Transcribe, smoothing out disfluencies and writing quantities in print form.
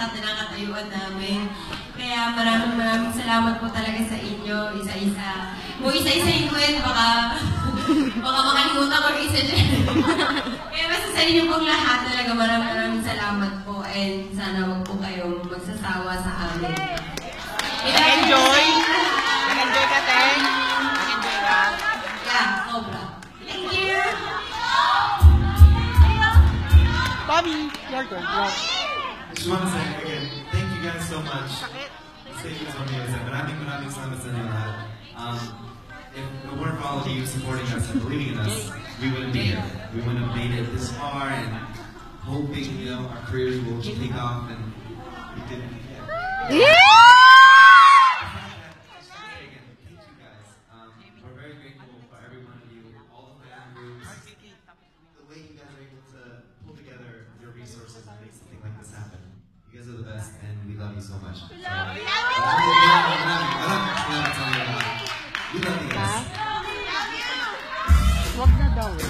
at nakakatayuan namin. Kaya maraming salamat po talaga sa inyo, isa-isa. Kung isa-isahin ko yun, baka makalimutan ko isa dyan. Kaya basta sa inyo pong lahat, talaga maraming salamat po. And sana wag po kayong magsasawa sa amin. Nag-enjoy? Nag-enjoy ka, Teng? Nag-enjoy ka? Yeah, sobra. Thank you! Bobby, your turn. Just want to say again, thank you guys so much. Thank you so much. Maraming salamat sa inyo lahat. If it weren't for all of you supporting us and believing in us, we wouldn't be here. We wouldn't have made it this far and hoping, our careers will take off and we didn't. Yeah! Thank you guys. We're very grateful for every one of you, all the fan groups, the way you guys are able to pull together your resources and make something like this happen. You guys are the best and we love you so much. We love you guys. Wag na daw eh.